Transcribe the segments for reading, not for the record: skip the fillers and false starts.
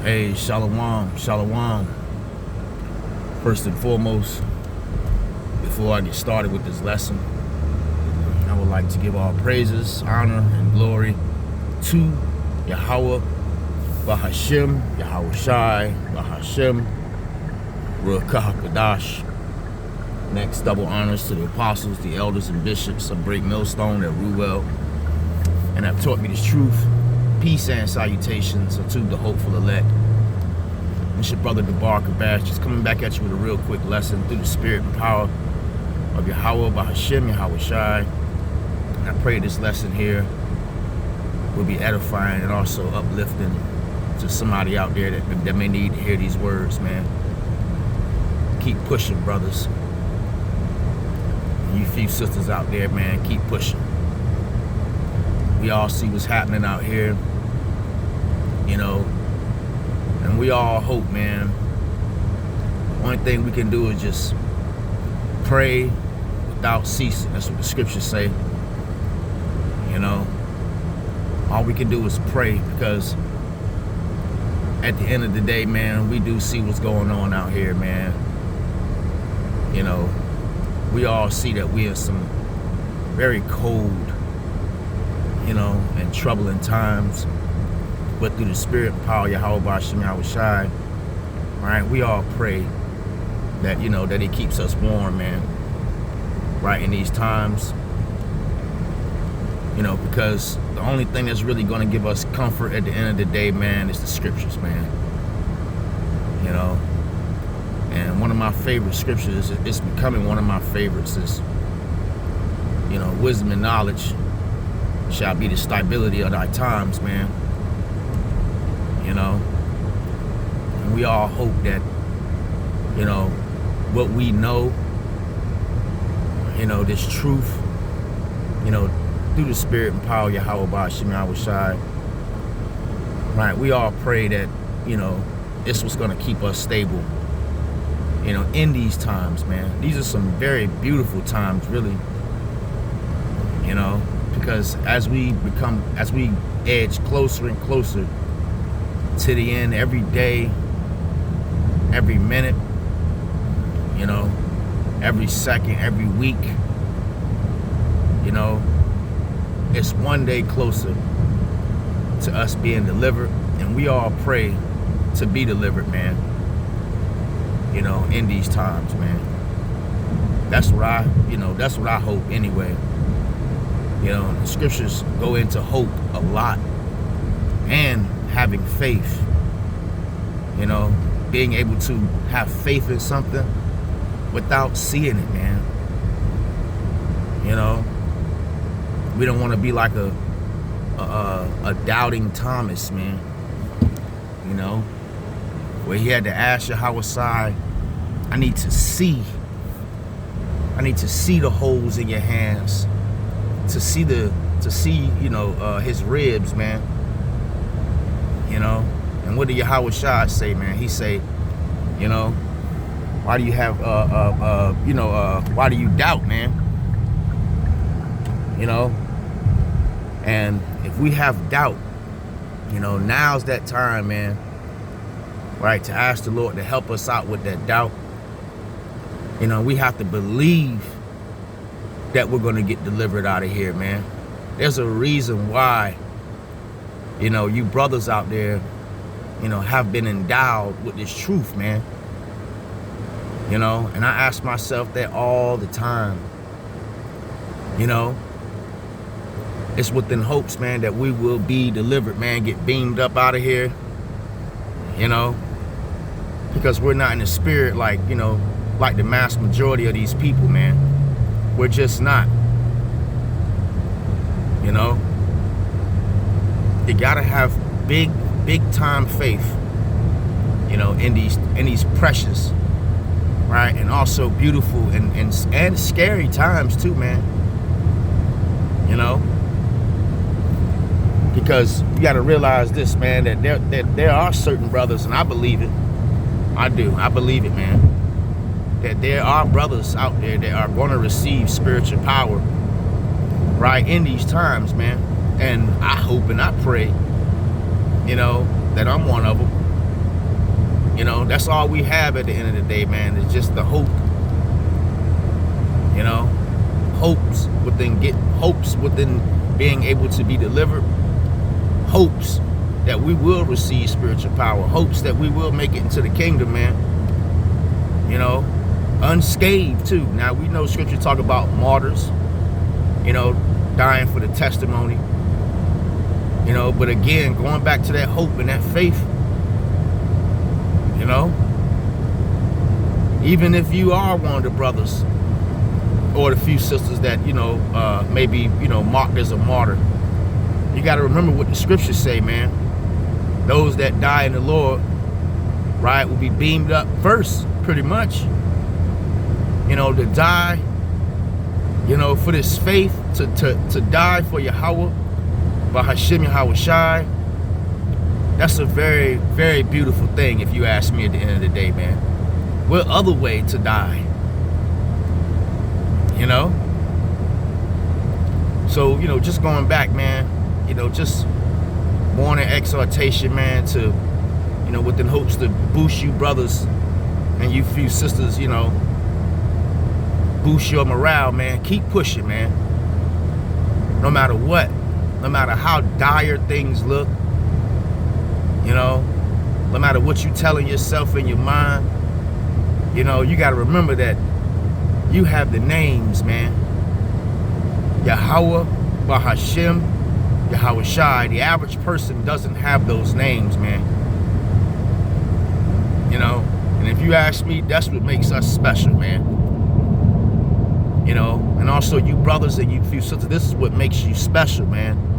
Hey, shalom, shalom. First and foremost, before I get started with this lesson, I would like to give all praises, honor, and glory to Yahawashi, Yahawashi, Ruach HaKodesh. Next, double honors to the apostles, the elders, and bishops of Great Millstone at Ruel, and have taught me this truth. Peace and salutations to the hopeful elect. It's your brother Debar Kabash, just coming back at you with a real quick lesson through the spirit and power of Yahweh Bahashim Yahawashi. And I pray this lesson here will be edifying and also uplifting to somebody out there that may need to hear these words, man. Keep pushing, brothers. And you few sisters out there, man, keep pushing. We all see what's happening out here, you know, and we all hope, man. Only thing we can do is just pray without ceasing. That's what the scriptures say, you know. All we can do is pray, because at the end of the day, man, we do see what's going on out here, man. You know, we all see that we're in some very cold, you know, and troubling times. But through the spirit and power of Yahweh Bahashim Yahawashi, right, we all pray that, you know, that He keeps us warm, man, right, in these times. You know, because the only thing that's really going to give us comfort at the end of the day, man, is the scriptures, man. You know, and one of my favorite scriptures, it's becoming one of my favorites, is, you know, wisdom and knowledge shall be the stability of thy times, man. You know, and we all hope that, you know, what we know, you know, this truth, you know, through the spirit and power of Yahweh Bahashim Yahawashi, right, we all pray that, you know, this was going to keep us stable, you know, in these times, man. These are some very beautiful times, really, you know, because as we edge closer and closer to the end, every day, every minute, you know, every second, every week, you know, it's one day closer to us being delivered, and we all pray to be delivered, man, you know, in these times, man. That's what I hope anyway. You know, the scriptures go into hope a lot, and having faith, you know, being able to have faith in something without seeing it, man. You know, we don't want to be like a doubting Thomas, man, you know, where he had to ask Yahawashi, I need to see the holes in your hands, to see you know, his ribs, man. You know, and what did Yahawashi say, man? He say, you know, why do you have why do you doubt, man? You know, and if we have doubt, you know, now's that time, man, right, to ask the Lord to help us out with that doubt. You know, we have to believe that we're going to get delivered out of here, man. There's a reason why, you know, you brothers out there, you know, have been endowed with this truth, man. You know, and I ask myself that all the time. You know, it's within hopes, man, that we will be delivered, man, get beamed up out of here. You know, because we're not in the spirit like, you know, like the mass majority of these people, man. We're just not. You know, you gotta have big time faith, you know, in these precious, right, and also beautiful and scary times too, man. You know, because you got to realize this, man, that there are certain brothers, and I believe it. I believe it, man, that there are brothers out there that are going to receive spiritual power, right, in these times, man. And I hope and I pray, you know, that I'm one of them. You know, that's all we have at the end of the day, man. It's just the hope. You know, hopes within being able to be delivered. Hopes that we will receive spiritual power. Hopes that we will make it into the kingdom, man. You know, unscathed too. Now we know scripture talk about martyrs, you know, dying for the testimony. You know, but again, going back to that hope and that faith, you know, even if you are one of the brothers or the few sisters that, you know, maybe, you know, marked as a martyr, you got to remember what the scriptures say, man. Those that die in the Lord, right, will be beamed up first, pretty much. You know, to die, you know, for this faith, to die for Yahweh, by Hashem Yahawashi, that's a very, very beautiful thing, if you ask me at the end of the day, man. What other way to die? You know? So, you know, just going back, man, you know, just born in exhortation, man, to, you know, within hopes to boost you brothers and you few sisters, you know, boost your morale, man. Keep pushing, man. No matter what. No matter how dire things look, you know, no matter what you're telling yourself in your mind, you know, you got to remember that you have the names, man. Yahweh, Bahashem, Yahawashi. The average person doesn't have those names, man. You know, and if you ask me, that's what makes us special, man. You know, and also you brothers and you few sisters, this is what makes you special, man.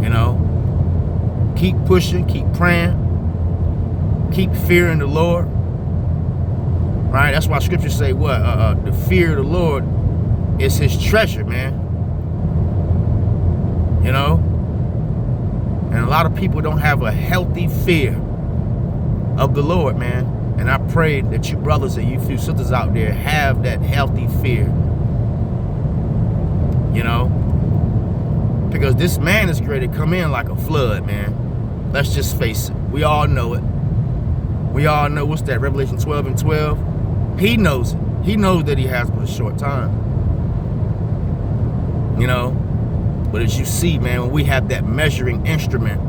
You know, keep pushing, keep praying, keep fearing the Lord. Right? That's why scriptures say what? The fear of the Lord is his treasure, man. You know? And a lot of people don't have a healthy fear of the Lord, man. And I pray that you brothers and you few sisters out there have that healthy fear. You know? Because this man is ready to come in like a flood, man. Let's just face it. We all know it. We all know, what's that, Revelation 12:12? He knows it. He knows that he has but a short time. You know? But as you see, man, when we have that measuring instrument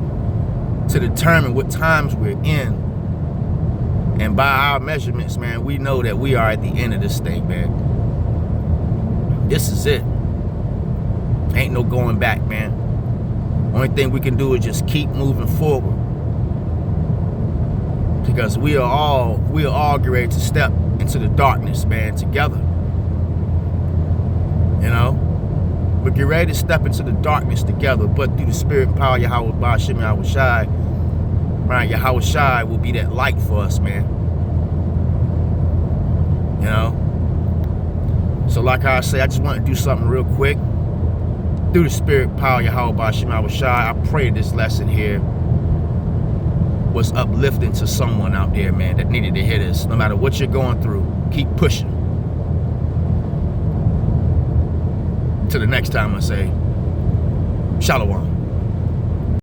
to determine what times we're in, and by our measurements, man, we know that we are at the end of this thing, man. This is it. Ain't no going back, man. Only thing we can do is just keep moving forward. Because we are all getting ready to step into the darkness, man, together. You know? We're getting ready to step into the darkness together, but through the spirit and power of Yahweh, Ba'ashem Yahawashi, right, Yahawashi will be that light for us, man. You know? So like I say, I just want to do something real quick. Through the spirit, power, Yahweh, Ba'ashem Yahawashi, I pray this lesson here was uplifting to someone out there, man, that needed to hear this. No matter what you're going through, keep pushing. Till the next time I say, Shalom.